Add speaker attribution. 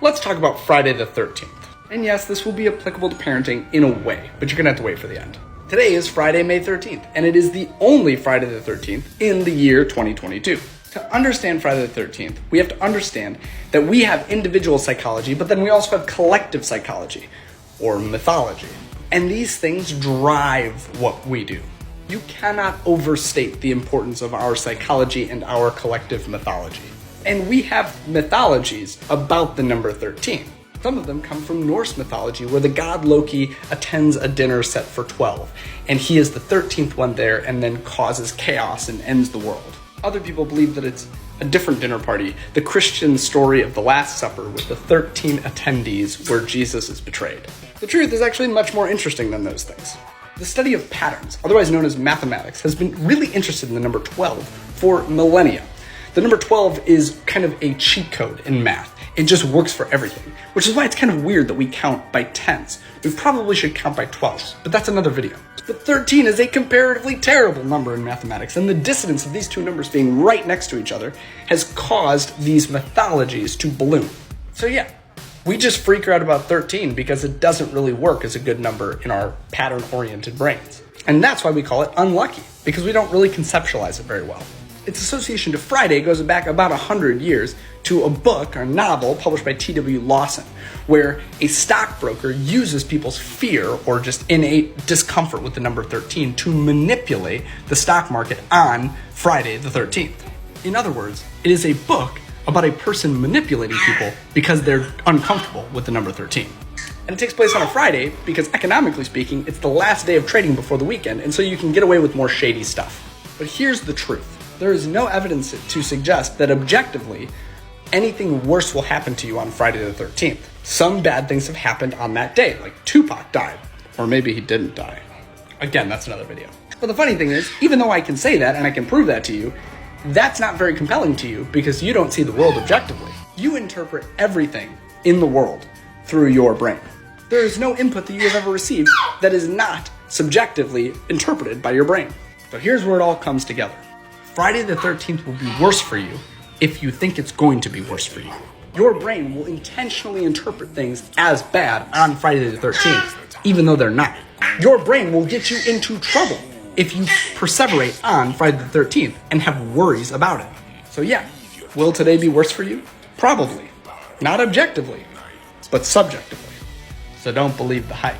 Speaker 1: let's talk about Friday the 13th. And yes, this will be applicable to parenting in a way, but you're gonna have to wait for the end. Today is Friday, May 13th, and it is the only Friday the 13th in the year 2022. To understand Friday the 13th, we have to understand that we have individual psychology, but then we also have collective psychology, or mythology. And these things drive what we do. You cannot overstate the importance of our psychology and our collective mythology. And we have mythologies about the number 13. Some of them come from Norse mythology, where the god Loki attends a dinner set for 12, and he is the 13th one there and then causes chaos and ends the world. Other people believe that it's a different dinner party, the Christian story of the Last Supper with the 13 attendees where Jesus is betrayed. The truth is actually much more interesting than those things. The study of patterns, otherwise known as mathematics, has been really interested in the number 12 for millennia. The number 12 is kind of a cheat code in math. It just works for everything, which is why it's kind of weird that we count by tens. We probably should count by 12s, but that's another video. But 13 is a comparatively terrible number in mathematics, and the dissonance of these two numbers being right next to each other has caused these mythologies to balloon. So yeah, we just freak out about 13 because it doesn't really work as a good number in our pattern-oriented brains. And that's why we call it unlucky, because we don't really conceptualize it very well. Its association to Friday goes back about 100 years to a book or novel published by T.W. Lawson, where a stockbroker uses people's fear or just innate discomfort with the number 13 to manipulate the stock market on Friday the 13th. In other words, it is a book about a person manipulating people because they're uncomfortable with the number 13. And it takes place on a Friday because, economically speaking, it's the last day of trading before the weekend, and so you can get away with more shady stuff. But here's the truth. There is no evidence to suggest that objectively anything worse will happen to you on Friday the 13th. Some bad things have happened on that day, like Tupac died. Or maybe he didn't die. Again, that's another video. But the funny thing is, even though I can say that and I can prove that to you, that's not very compelling to you because you don't see the world objectively. You interpret everything in the world through your brain. There is no input that you have ever received that is not subjectively interpreted by your brain. So here's where it all comes together. Friday the 13th will be worse for you if you think it's going to be worse for you. Your brain will intentionally interpret things as bad on Friday the 13th, even though they're not. Your brain will get you into trouble if you perseverate on Friday the 13th and have worries about it. So yeah, will today be worse for you? Probably. Not objectively, but subjectively. So don't believe the hype.